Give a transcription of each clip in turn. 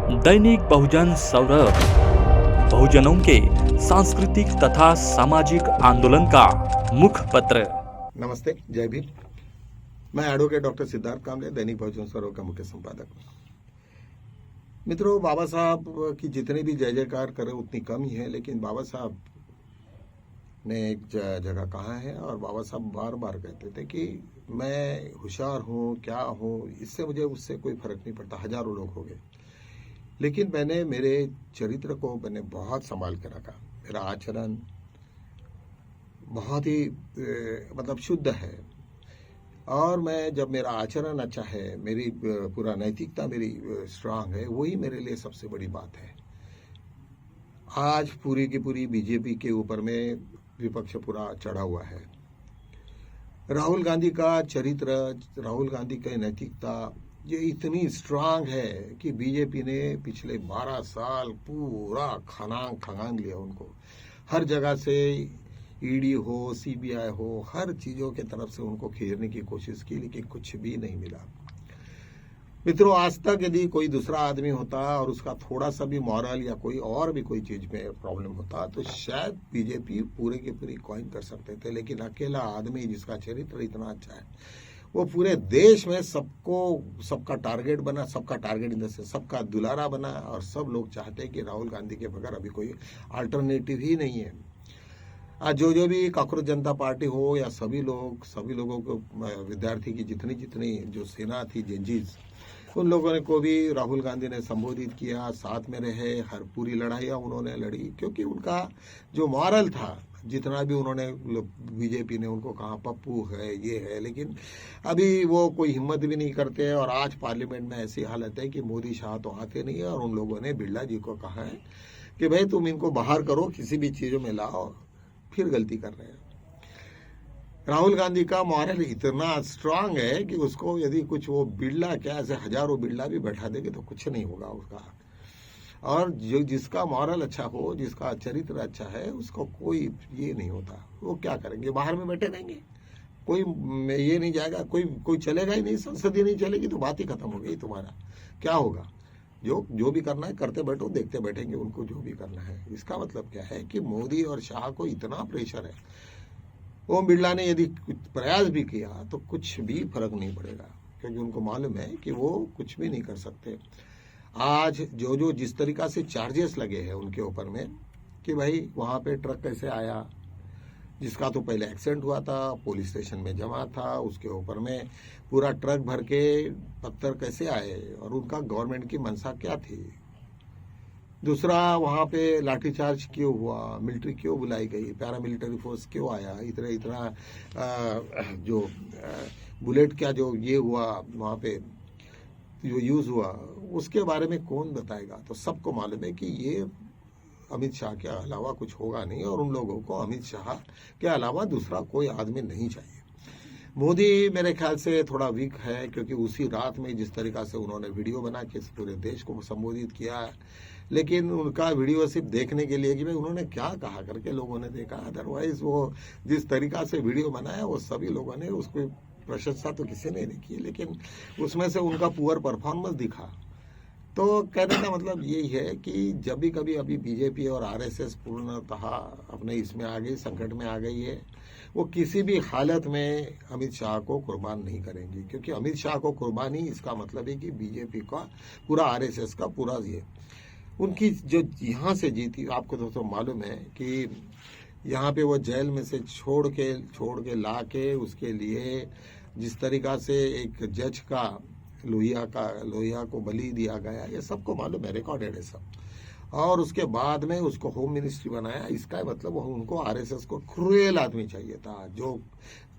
दैनिक बहुजन सौरभ, बहुजनों के सांस्कृतिक तथा सामाजिक आंदोलन का मुख्य पत्र। नमस्ते, जय भीम। मैं एडवोकेट डॉक्टर सिद्धार्थ कामले, दैनिक बहुजन सौरभ का मुख्य संपादक। मित्रों, बाबा साहब की जितनी भी जय जयकार करें उतनी कम ही है, लेकिन बाबा साहब ने एक जगह कहा है और बाबा साहब बार बार कहते थे कि मैं होशियार हूँ, क्या हूँ, इससे मुझे उससे कोई फर्क नहीं पड़ता। हजारों लोग हो गए, लेकिन मैंने मेरे चरित्र को बहुत संभाल के रखा। मेरा आचरण बहुत ही शुद्ध है, और मैं जब मेरा आचरण अच्छा है, मेरी पूरा नैतिकता मेरी स्ट्रांग है, वही मेरे लिए सबसे बड़ी बात है। आज पूरी की पूरी बीजेपी के ऊपर में विपक्ष पूरा चढ़ा हुआ है। राहुल गांधी का चरित्र, राहुल गांधी की नैतिकता ये इतनी स्ट्रांग है कि बीजेपी ने पिछले 12 साल पूरा खंगाल लिया उनको। हर जगह से ईडी हो, सीबीआई हो, हर चीजों के तरफ से उनको घेरने की कोशिश की, लेकिन कुछ भी नहीं मिला। मित्रों, आज तक यदि कोई दूसरा आदमी होता और उसका थोड़ा सा भी मॉरल या कोई और भी कोई चीज में प्रॉब्लम होता तो शायद बीजेपी पूरे की पूरी क्वाइन कर सकते थे, लेकिन अकेला आदमी जिसका चरित्र इतना अच्छा है, वो पूरे देश में सबका टारगेट बना, सबका टारगेट इन द सेंस सबका दुलारा बना, और सब लोग चाहते हैं कि राहुल गांधी के बगैर अभी कोई अल्टरनेटिव ही नहीं है। आज जो भी कांग्रेस जनता पार्टी हो या सभी लोगों को, विद्यार्थी की जितनी जो सेना थी, जेंजीज, उन लोगों ने को भी राहुल गांधी ने संबोधित किया, साथ में रहे, हर पूरी लड़ाइयाँ उन्होंने लड़ी, क्योंकि उनका जो मॉरल था, जितना भी उन्होंने बीजेपी ने उनको कहा पप्पू है, ये है, लेकिन अभी वो कोई हिम्मत भी नहीं करते। और आज पार्लियामेंट में ऐसी हालत है कि मोदी शाह तो आते नहीं है, और उन लोगों ने बिरला जी को कहा है कि भाई तुम इनको बाहर करो, किसी भी चीजों में लाओ, फिर गलती कर रहे हैं। राहुल गांधी का मॉरल इतना स्ट्रांग है कि उसको यदि कुछ वो बिरला क्या ऐसे हजारों बिरला भी बैठा देंगे तो कुछ नहीं होगा उसका। और जो जिसका मॉरल अच्छा हो, जिसका चरित्र अच्छा है, उसको कोई ये नहीं होता। वो क्या करेंगे, बाहर में बैठे रहेंगे, कोई ये नहीं जाएगा, कोई चलेगा ही नहीं, संसद ही नहीं चलेगी तो बात ही खत्म हो गई। तुम्हारा क्या होगा? जो भी करना है करते बैठो, देखते बैठेंगे उनको जो भी करना है। इसका मतलब क्या है कि मोदी और शाह को इतना प्रेशर है। ओम बिरला ने यदि कुछ प्रयास भी किया तो कुछ भी फर्क नहीं पड़ेगा, क्योंकि उनको मालूम है कि वो कुछ भी नहीं कर सकते। आज जो जिस तरीका से चार्जेस लगे हैं उनके ऊपर में कि भाई वहां पे ट्रक कैसे आया, जिसका तो पहले एक्सीडेंट हुआ था, पुलिस स्टेशन में जमा था, उसके ऊपर में पूरा ट्रक भर के पत्थर कैसे आए, और उनका गवर्नमेंट की मंशा क्या थी। दूसरा, वहां पे लाठीचार्ज क्यों हुआ, मिलिट्री क्यों बुलाई गई, पैरामिलिट्री फोर्स क्यों आया, इतना जो बुलेट क्या जो ये हुआ वहां पे जो यूज हुआ, उसके बारे में कौन बताएगा। तो सबको मालूम है कि ये अमित शाह के अलावा कुछ होगा नहीं, और उन लोगों को अमित शाह के अलावा दूसरा कोई आदमी नहीं चाहिए। मोदी मेरे ख्याल से थोड़ा वीक है, क्योंकि उसी रात में जिस तरीका से उन्होंने वीडियो बना के पूरे देश को संबोधित किया है, लेकिन उनका वीडियो सिर्फ देखने के लिए कि भाई उन्होंने क्या कहा करके लोगों ने देखा। अदरवाइज वो जिस तरीका से वीडियो बनाया वो सभी लोगों ने उसको प्रशंसा तो किसी ने नहीं की, लेकिन उसमें से उनका पुअर परफॉर्मेंस दिखा। तो कहने का मतलब यही है कि जब भी कभी अभी बीजेपी और आरएसएस पूर्णतः अपने इसमें आ गई, संकट में आ गई है, वो किसी भी हालत में अमित शाह को कुर्बान नहीं करेंगी, क्योंकि अमित शाह को कुर्बानी इसका मतलब है कि बीजेपी का पूरा, आरएसएस का पूरा ये उनकी जो यहाँ से जीती, आपको तो मालूम है कि यहाँ पे वो जेल में से छोड़ के ला के उसके लिए जिस तरीका से एक जज का लोहिया को बलि दिया गया, ये सबको मालूम है, रिकॉर्डेड है सब। और उसके बाद में उसको होम मिनिस्ट्री बनाया। इसका मतलब उनको आरएसएस को क्रूएल आदमी चाहिए था, जो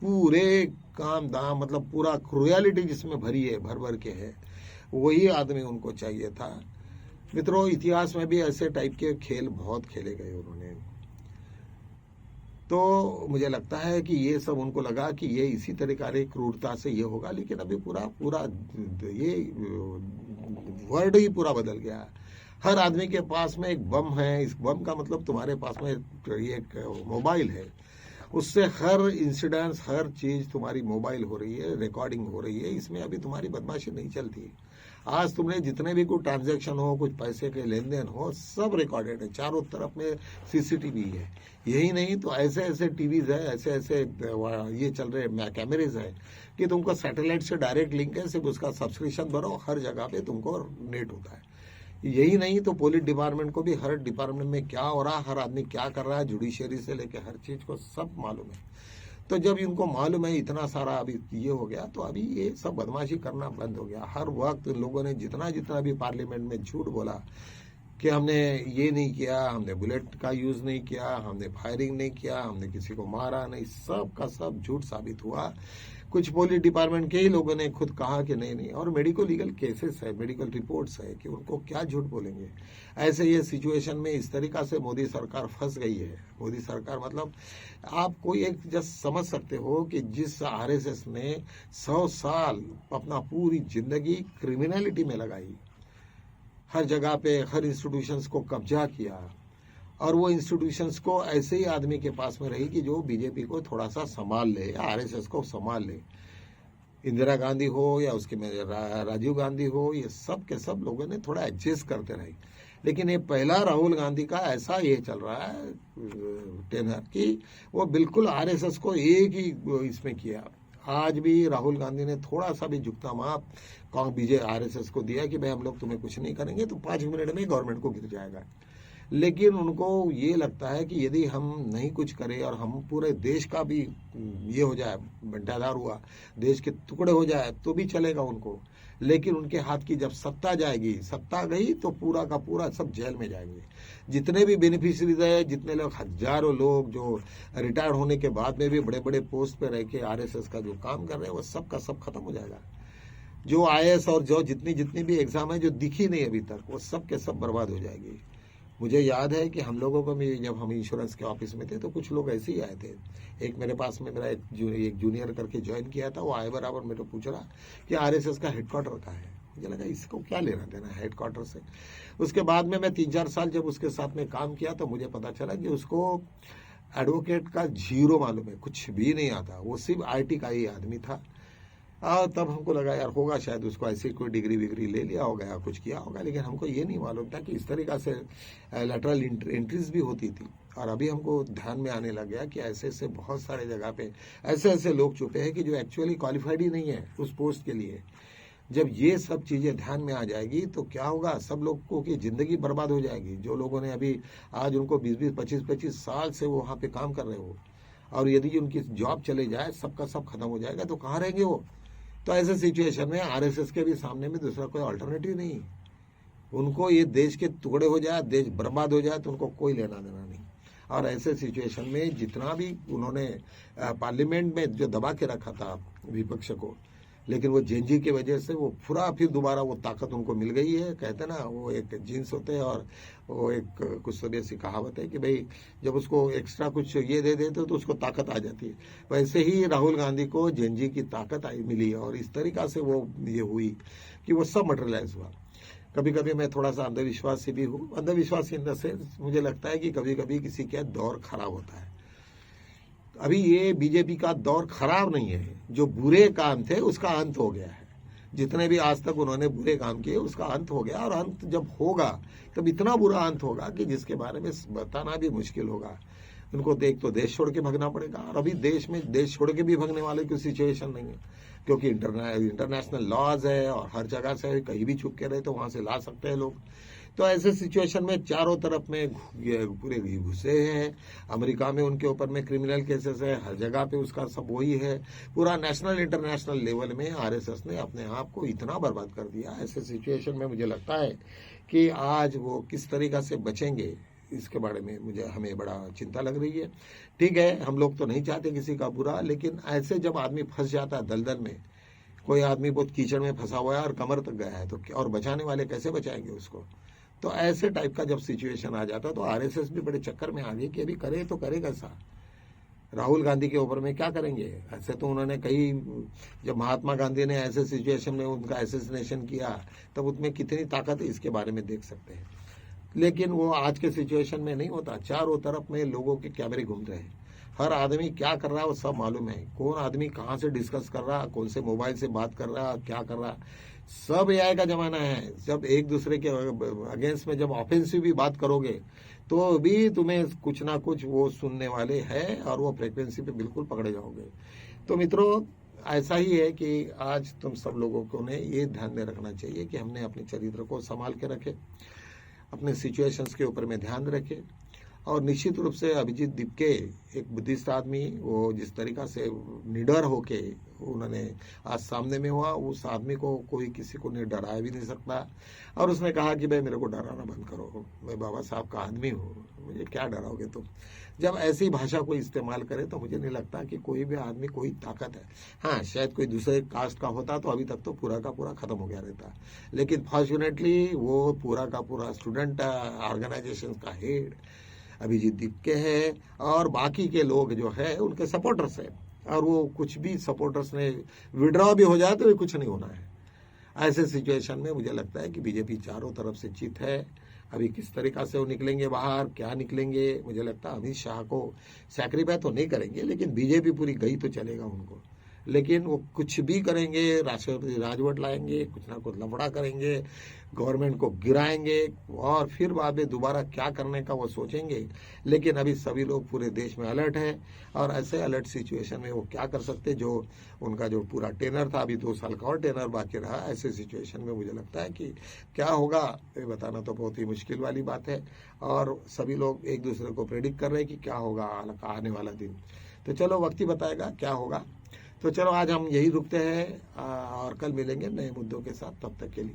पूरे काम दाम पूरा क्रूएलिटी जिसमें भरी है, भर के है, वही आदमी उनको चाहिए था। मित्रों, इतिहास में भी ऐसे टाइप के खेल बहुत खेले गए उन्होंने। तो मुझे लगता है कि ये सब उनको लगा कि ये इसी तरीका से क्रूरता से ये होगा, लेकिन अभी पूरा ये वर्ल्ड ही पूरा बदल गया। हर आदमी के पास में एक बम है। इस बम का मतलब तुम्हारे पास में ये एक मोबाइल है, उससे हर इंसिडेंस, हर चीज तुम्हारी मोबाइल हो रही है, रिकॉर्डिंग हो रही है। इसमें अभी तुम्हारी बदमाशी नहीं चलती। आज तुमने जितने भी कोई ट्रांजैक्शन हो, कुछ पैसे के लेन देन हो, सब रिकॉर्डेड है। चारों तरफ में सीसीटीवी है। यही नहीं तो ऐसे ऐसे टीवीज है, ऐसे ऐसे ये चल रहे कैमरेज है कि तुमको सैटेलाइट से डायरेक्ट लिंक है, सिर्फ उसका सब्सक्रिप्शन भरो, हर जगह पे तुमको नेट होता है। यही नहीं तो पुलिस डिपार्टमेंट को भी हर डिपार्टमेंट में क्या हो रहा है, हर आदमी क्या कर रहा है, जुडिशियरी से लेके हर चीज को सब मालूम है। तो जब इनको मालूम है इतना सारा अभी ये हो गया, तो अभी ये सब बदमाशी करना बंद हो गया। हर वक्त लोगों ने जितना जितना भी पार्लियामेंट में झूठ बोला कि हमने ये नहीं किया, हमने बुलेट का यूज नहीं किया, हमने फायरिंग नहीं किया, हमने किसी को मारा नहीं, सब का सब झूठ साबित हुआ। कुछ पुलिस डिपार्टमेंट के ही लोगों ने खुद कहा कि नहीं नहीं, और मेडिकल लीगल केसेस है, मेडिकल रिपोर्ट्स है कि उनको क्या झूठ बोलेंगे। ऐसे ये सिचुएशन में इस तरीका से मोदी सरकार फंस गई है। मोदी सरकार मतलब आप कोई एक जस्ट समझ सकते हो कि जिस आरएसएस ने 100 साल अपना पूरी जिंदगी क्रिमिनलिटी में लगाई, हर जगह पे हर इंस्टीट्यूशंस को कब्जा किया, और वो इंस्टीट्यूशंस को ऐसे ही आदमी के पास में रही कि जो बीजेपी को थोड़ा सा संभाल ले या आरएसएस को संभाल ले। इंदिरा गांधी हो या उसके में राजीव गांधी हो, ये सब के सब लोगों ने थोड़ा एडजस्ट करते रहे। लेकिन ये पहला राहुल गांधी का ऐसा ये चल रहा है टेनर कि वो बिल्कुल आरएसएस को एक ही इसमें किया। आज भी राहुल गांधी ने थोड़ा सा भी झुकता माप आरएसएस को दिया कि भाई हम लोग तुम्हें कुछ नहीं करेंगे, तो 5 मिनट में गवर्नमेंट को गिर जाएगा। लेकिन उनको ये लगता है कि यदि हम नहीं कुछ करें और हम पूरे देश का भी ये हो जाए, बंटाधार हुआ, देश के टुकड़े हो जाए तो भी चलेगा उनको। लेकिन उनके हाथ की जब सत्ता जाएगी, सत्ता गई तो पूरा का पूरा सब जेल में जाएंगे। जितने भी बेनिफिशरीज है, जितने लोग, हजारों लोग जो रिटायर होने के बाद में भी बड़े बड़े पोस्ट पे रह के आरएसएस का जो काम कर रहे हैं, वो सब का सब खत्म हो जाएगा। जो आईएएस और जो जितनी भी एग्जाम है जो दिखी नहीं अभी तक, वो सब के सब बर्बाद हो जाएगी। मुझे याद है कि हम लोगों को भी, जब हम इंश्योरेंस के ऑफिस में थे तो कुछ लोग ऐसे ही आए थे। एक मेरे पास में मेरा एक जूनियर करके ज्वाइन किया था, वो आए बराबर मेरे को पूछ रहा कि आरएसएस का हेडक्वार्टर कहाँ है। मुझे लगा इसको क्या लेना देना है हेडक्वार्टर से। उसके बाद में मैं 3-4 साल जब उसके साथ में काम किया तो मुझे पता चला कि उसको एडवोकेट का जीरो मालूम है, कुछ भी नहीं आता। वो सिर्फ आईटी का ही आदमी था। तब हमको लगा यार होगा शायद उसको ऐसी कोई डिग्री विग्री ले लिया होगा या कुछ किया होगा, लेकिन हमको ये नहीं मालूम था कि इस तरीका से लेटरल एंट्रीज भी होती थी। और अभी हमको ध्यान में आने लग गया कि ऐसे ऐसे बहुत सारे जगह पे ऐसे ऐसे लोग छुपे हैं कि जो एक्चुअली क्वालिफाइड ही नहीं है उस पोस्ट के लिए। जब ये सब चीजें ध्यान में आ जाएगी तो क्या होगा, सब लोगों की जिंदगी बर्बाद हो जाएगी। जो लोगों ने अभी आज उनको 20-20, 25-25 साल से वो वहाँ पे काम कर रहे हो, और यदि उनकी जॉब चले जाए, सबका सब खत्म हो जाएगा, तो कहाँ रहेंगे वो। तो ऐसे सिचुएशन में आरएसएस के भी सामने में दूसरा कोई अल्टरनेटिव नहीं। उनको ये देश के टुकड़े हो जाए, देश बर्बाद हो जाए, तो उनको कोई लेना देना नहीं। और ऐसे सिचुएशन में जितना भी उन्होंने पार्लियामेंट में जो दबा के रखा था विपक्ष को, लेकिन वो जेएनजी की वजह से वो पूरा फिर दोबारा वो ताकत उनको मिल गई है। कहते ना, वो एक जीन्स होते हैं और वो एक कुछ सब ऐसी कहावत है कि भाई जब उसको एक्स्ट्रा कुछ ये दे देते तो उसको ताकत आ जाती है। वैसे ही राहुल गांधी को जेएनजी की ताकत मिली है, और इस तरीका से वो ये हुई कि वो सब मटेरियलाइज हुआ। कभी कभी मैं थोड़ा सा अंधविश्वासी भी हूँ। अंधविश्वासी इन द सेंस मुझे लगता है कि कभी कभी किसी का दौर खराब होता है। अभी ये बीजेपी का दौर खराब नहीं है, जो बुरे काम थे उसका अंत हो गया है। जितने भी आज तक उन्होंने बुरे काम किए उसका अंत हो गया, और अंत जब होगा तब इतना बुरा अंत होगा कि जिसके बारे में बताना भी मुश्किल होगा। उनको देख तो देश छोड़ के भागना पड़ेगा, और अभी देश में देश छोड़ के भी भागने वाले की सिचुएशन नहीं है, क्योंकि इंटरनेशनल लॉज है और हर जगह से कहीं भी छुप के रहे तो वहां से ला सकते हैं लोग। तो ऐसे सिचुएशन में चारों तरफ में पूरे घुसे हैं। अमेरिका में उनके ऊपर में क्रिमिनल केसेस है, हर जगह पे उसका सब वही है। पूरा नेशनल इंटरनेशनल लेवल में आरएसएस ने अपने आप को इतना बर्बाद कर दिया। ऐसे सिचुएशन में मुझे लगता है कि आज वो किस तरीका से बचेंगे, इसके बारे में हमें बड़ा चिंता लग रही है। ठीक है, हम लोग तो नहीं चाहते किसी का बुरा, लेकिन ऐसे जब आदमी फंस जाता है दलदल में, कोई आदमी बहुत कीचड़ में फंसा हुआ है और कमर तक गया है, तो और बचाने वाले कैसे बचाएंगे उसको। तो ऐसे टाइप का जब सिचुएशन आ जाता तो आरएसएस भी बड़े चक्कर में आ गई कि अभी करे तो करे कैसा। राहुल गांधी के ऊपर में क्या करेंगे। ऐसे तो उन्होंने कई, जब महात्मा गांधी ने ऐसे सिचुएशन में उनका असैसिनेशन किया तब उसमें कितनी ताकत है इसके बारे में देख सकते हैं। लेकिन वो आज के सिचुएशन में नहीं होता। चारों तरफ में लोगों के कैमरे घूम रहे हैं, हर आदमी क्या कर रहा है वो सब मालूम है। कौन आदमी कहाँ से डिस्कस कर रहा है, कौन से मोबाइल से बात कर रहा है, क्या कर रहा है, सब एआई का जमाना है। जब एक दूसरे के अगेंस्ट में जब ऑफेंसिव भी बात करोगे तो भी तुम्हें कुछ ना कुछ वो सुनने वाले हैं और वो फ्रिक्वेंसी पे बिल्कुल पकड़े जाओगे। तो मित्रों, ऐसा ही है कि आज तुम सब लोगों को ने ये ध्यान में रखना चाहिए कि हमने अपने चरित्र को संभाल के रखे, अपने सिचुएशंस के ऊपर में ध्यान रखे। और निश्चित रूप से अभिजीत दीपके एक बुद्धिस्ट आदमी, वो जिस तरीका से निडर होके उन्होंने आज सामने में हुआ, उस आदमी को कोई किसी को नहीं डराया भी नहीं सकता। और उसने कहा कि भाई मेरे को डराना बंद करो, मैं बाबा साहब का आदमी हूँ, मुझे क्या डराओगे तुम। जब ऐसी भाषा को इस्तेमाल करे तो मुझे नहीं लगता कि कोई भी आदमी कोई ताकत है। हाँ, शायद कोई दूसरे कास्ट का होता तो अभी तक तो पूरा का पूरा खत्म हो गया रहता, लेकिन फॉर्चुनेटली वो पूरा का पूरा स्टूडेंट ऑर्गेनाइजेशन का हेड अभिजीत दीपके है और बाकी के लोग जो है उनके सपोर्टर्स है। और वो कुछ भी सपोर्टर्स ने विड्रॉ भी हो जाए तो ये कुछ नहीं होना है। ऐसे सिचुएशन में मुझे लगता है कि बीजेपी चारों तरफ से चित है। अभी किस तरीका से वो निकलेंगे बाहर, क्या निकलेंगे, मुझे लगता है अमित शाह को सैक्रिफाई तो नहीं करेंगे, लेकिन बीजेपी पूरी गई तो चलेगा उनको। लेकिन वो कुछ भी करेंगे, राष्ट्रपति राजवट लाएंगे, कुछ ना कुछ लफड़ा करेंगे, गवर्नमेंट को गिराएंगे और फिर बाद में दोबारा क्या करने का वो सोचेंगे। लेकिन अभी सभी लोग पूरे देश में अलर्ट हैं और ऐसे अलर्ट सिचुएशन में वो क्या कर सकते, जो उनका जो पूरा टेनर था, अभी 2 साल का और टेनर बाकी रहा, ऐसे सिचुएशन में मुझे लगता है कि क्या होगा ये बताना तो बहुत ही मुश्किल वाली बात है। और सभी लोग एक दूसरे को प्रेडिक्ट कर रहे हैं कि क्या होगा आने वाला दिन। तो चलो वक्त ही बताएगा क्या होगा। तो चलो आज हम यही रुकते हैं और कल मिलेंगे नए मुद्दों के साथ, तब तक के लिए।